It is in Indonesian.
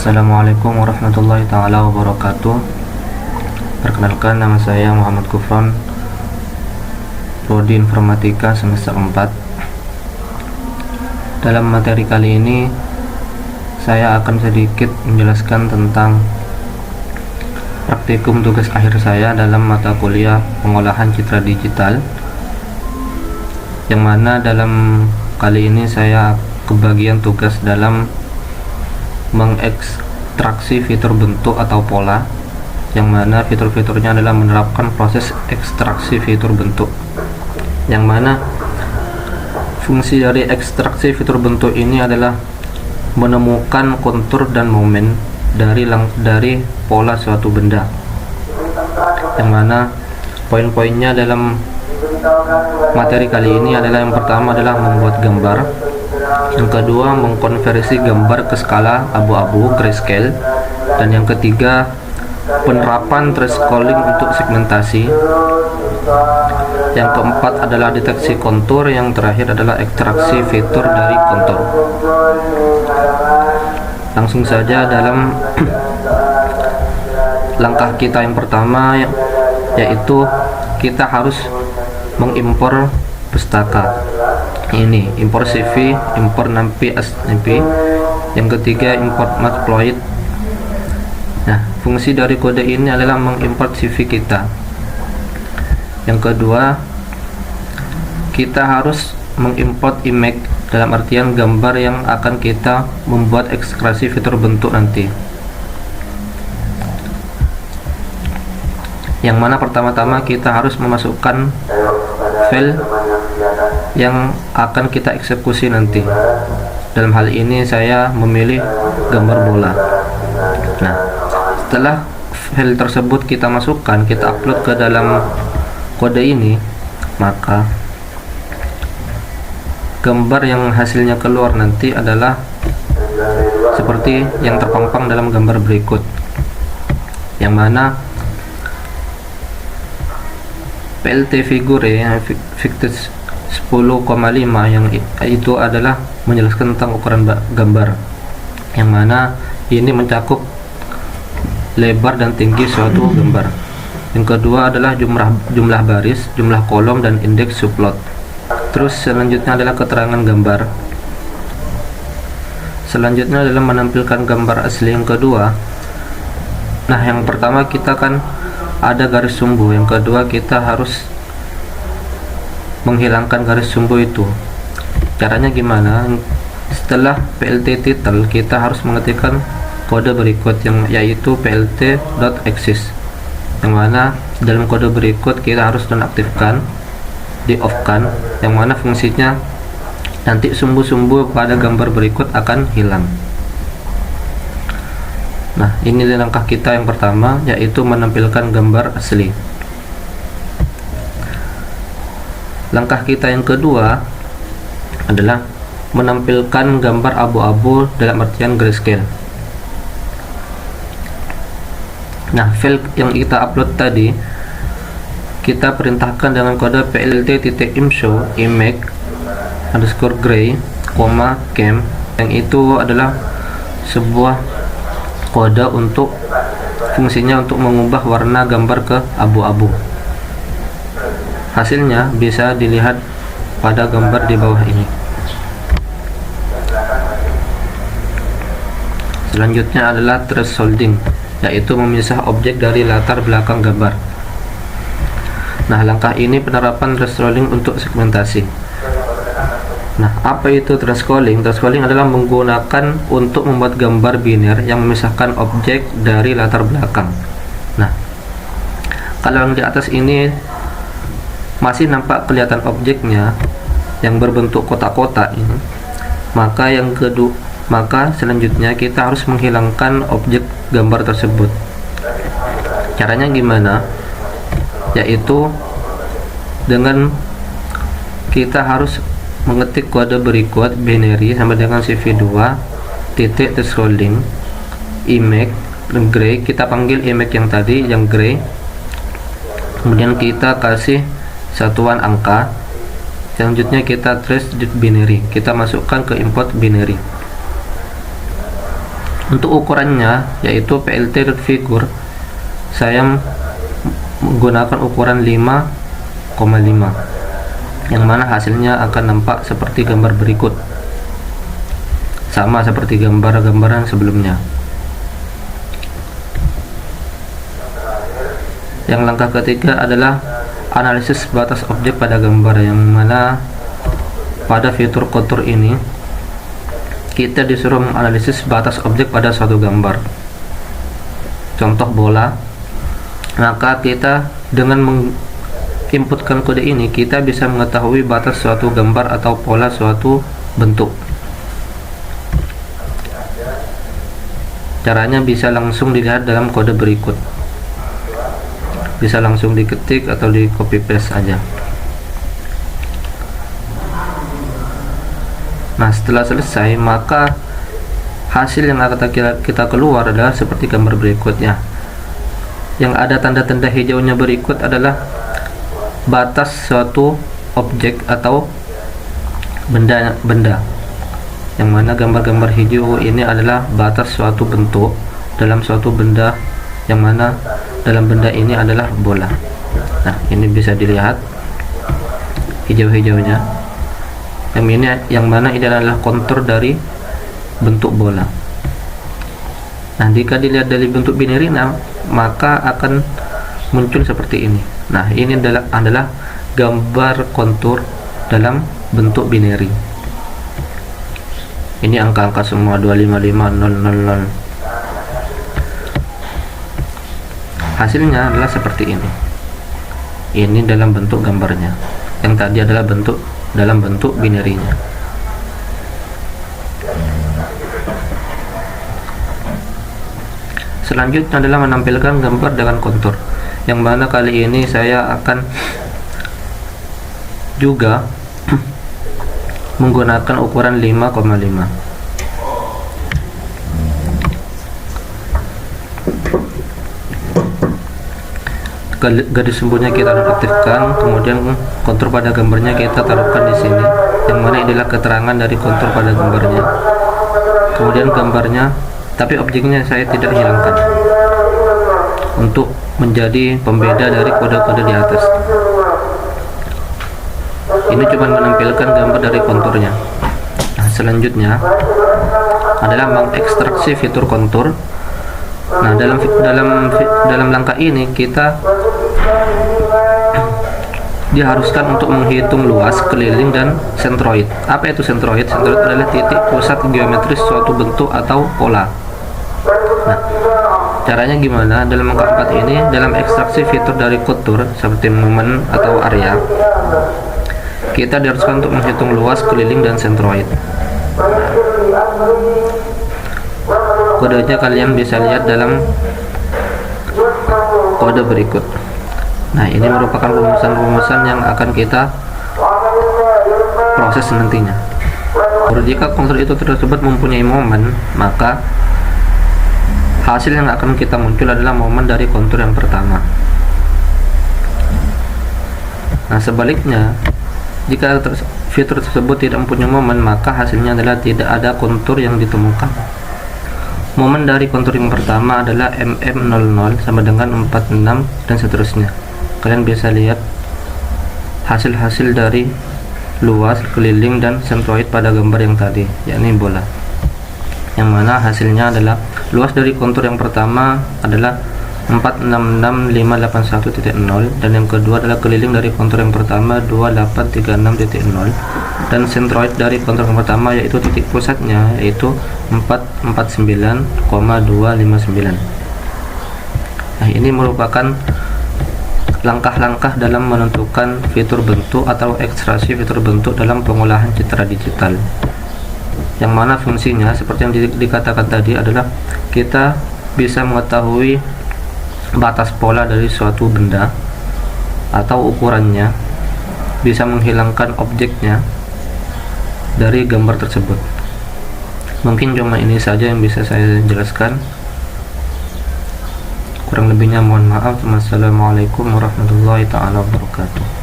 Assalamualaikum warahmatullahi taala wabarakatuh. Perkenalkan, nama saya Muhammad Kufron, Prodi Informatika semester 4. Dalam materi kali ini saya akan sedikit menjelaskan tentang praktikum tugas akhir saya dalam mata kuliah pengolahan citra digital, yang mana dalam kali ini saya kebagian tugas dalam mengekstraksi fitur bentuk atau pola, yang mana fitur-fiturnya adalah menerapkan proses ekstraksi fitur bentuk, yang mana fungsi dari ekstraksi fitur bentuk ini adalah menemukan kontur dan momen dari pola suatu benda, yang mana poin-poinnya dalam materi kali ini adalah: yang pertama adalah membuat gambar, yang kedua mengkonversi gambar ke skala abu-abu grayscale, dan yang ketiga penerapan thresholding untuk segmentasi, yang keempat adalah deteksi kontur, yang terakhir adalah ekstraksi fitur dari kontur. Langsung saja dalam langkah kita yang pertama, yaitu kita harus mengimpor pustaka. Ini import CV, import NumPy as NumPy. Yang ketiga import Matplotlib. Nah, fungsi dari kode ini adalah mengimport CV kita. Yang kedua, kita harus mengimport image, dalam artian gambar yang akan kita membuat ekstraksi fitur bentuk nanti. Yang mana pertama-tama kita harus memasukkan file yang akan kita eksekusi nanti. Dalam hal ini saya memilih gambar bola. Nah, setelah file tersebut kita masukkan, kita upload ke dalam kode ini, maka gambar yang hasilnya keluar nanti adalah seperti yang terpampang dalam gambar berikut, yang mana PLT figure Victus 10,5 yang itu adalah menjelaskan tentang ukuran gambar, yang mana ini mencakup lebar dan tinggi suatu gambar. Yang kedua adalah jumlah baris, jumlah kolom, dan indeks subplot. Terus selanjutnya adalah keterangan gambar. Selanjutnya adalah menampilkan gambar asli yang kedua. Nah, yang pertama kita kan ada garis sumbu, yang kedua kita harus menghilangkan garis sumbu itu. Caranya gimana? Setelah PLT title, kita harus mengetikkan kode berikut, yang yaitu plt.axis, yang mana dalam kode berikut kita harus nonaktifkan, di off-kan, yang mana fungsinya nanti sumbu-sumbu pada gambar berikut akan hilang. Nah, ini langkah kita yang pertama, yaitu menampilkan gambar asli. Langkah kita yang kedua adalah menampilkan gambar abu-abu dalam artian grayscale. Nah, file yang kita upload tadi kita perintahkan dengan kode plt.imshow image _gray, cam, yang itu adalah sebuah kode untuk fungsinya untuk mengubah warna gambar ke abu-abu. Hasilnya bisa dilihat pada gambar di bawah ini. Selanjutnya adalah thresholding, yaitu memisah objek dari latar belakang gambar. Nah, langkah ini penerapan thresholding untuk segmentasi. Nah, apa itu thresholding? Thresholding adalah menggunakan untuk membuat gambar biner yang memisahkan objek dari latar belakang. Nah, kalau yang di atas ini masih nampak kelihatan objeknya yang berbentuk kotak-kotak ini, maka selanjutnya kita harus menghilangkan objek gambar tersebut. Caranya gimana? Yaitu dengan kita harus mengetik kode berikut binary sama dengan CV2 titik thresholding image gray, kita panggil image yang tadi yang gray, kemudian kita kasih satuan angka, selanjutnya kita trace binary, kita masukkan ke import binary. Untuk ukurannya, yaitu PLT figure, saya menggunakan ukuran 5,5, yang mana hasilnya akan nampak seperti gambar berikut, sama seperti gambar-gambaran sebelumnya. Yang langkah ketiga adalah analisis batas objek pada gambar, yang mana pada fitur kontur ini kita disuruh menganalisis batas objek pada suatu gambar. Contoh bola, maka kita dengan menginputkan kode ini kita bisa mengetahui batas suatu gambar atau pola suatu bentuk. Caranya bisa langsung dilihat dalam kode berikut, bisa langsung diketik atau di copy paste aja. Nah, setelah selesai, maka hasil yang akan kita keluar adalah seperti gambar berikutnya. Yang ada tanda-tanda hijaunya berikut adalah batas suatu objek atau benda, yang mana gambar-gambar hijau ini adalah batas suatu bentuk dalam suatu benda, yang mana dalam benda ini adalah bola. Nah, ini bisa dilihat hijau-hijaunya. Yang mana ini adalah kontur dari bentuk bola. Nah, jika dilihat dari bentuk binary, maka akan muncul seperti ini. Nah, ini adalah gambar kontur dalam bentuk binary. Ini angka-angka semua 255000. Hasilnya adalah seperti ini. Ini dalam bentuk gambarnya. Yang tadi adalah dalam bentuk binary-nya. Selanjutnya adalah menampilkan gambar dengan kontur, yang mana kali ini saya akan juga menggunakan ukuran 5,5. Garis sembunyinya kita nonaktifkan, kemudian kontur pada gambarnya kita taruhkan di sini, yang mana inilah keterangan dari kontur pada gambarnya. Kemudian gambarnya, tapi objeknya saya tidak hilangkan untuk menjadi pembeda dari kode-kode di atas. Ini cuma menampilkan gambar dari konturnya. Nah, selanjutnya adalah mengekstraksi fitur kontur. Nah, dalam langkah ini kita diharuskan untuk menghitung luas, keliling, dan sentroid. Apa itu sentroid? Sentroid adalah titik pusat geometris suatu bentuk atau pola. Nah, caranya gimana? Dalam angka 4 ini, dalam ekstraksi fitur dari kontur seperti momen atau area, kita diharuskan untuk menghitung luas, keliling, dan sentroid. Kodenya kalian bisa lihat dalam kode berikut. Nah, ini merupakan rumusan-rumusan yang akan kita proses nantinya. Jika kontur itu tersebut mempunyai momen, maka hasil yang akan kita muncul adalah momen dari kontur yang pertama. Nah, sebaliknya, jika fitur tersebut tidak mempunyai momen, maka hasilnya adalah tidak ada kontur yang ditemukan. Momen dari kontur yang pertama adalah mm00 sama dengan 46 dan seterusnya. Kalian bisa lihat hasil-hasil dari luas, keliling, dan sentroid pada gambar yang tadi, yakni bola. Yang mana hasilnya adalah luas dari kontur yang pertama adalah 466581.0, dan yang kedua adalah keliling dari kontur yang pertama 2836.0, dan sentroid dari kontur yang pertama yaitu titik pusatnya yaitu 449,259. Nah, ini merupakan langkah-langkah dalam menentukan fitur bentuk atau ekstraksi fitur bentuk dalam pengolahan citra digital, yang mana fungsinya seperti yang dikatakan tadi adalah kita bisa mengetahui batas pola dari suatu benda atau ukurannya, bisa menghilangkan objeknya dari gambar tersebut. Mungkin cuma ini saja yang bisa saya jelaskan. Kurang lebihnya mohon maaf. Wassalamualaikum warahmatullahi wabarakatuh.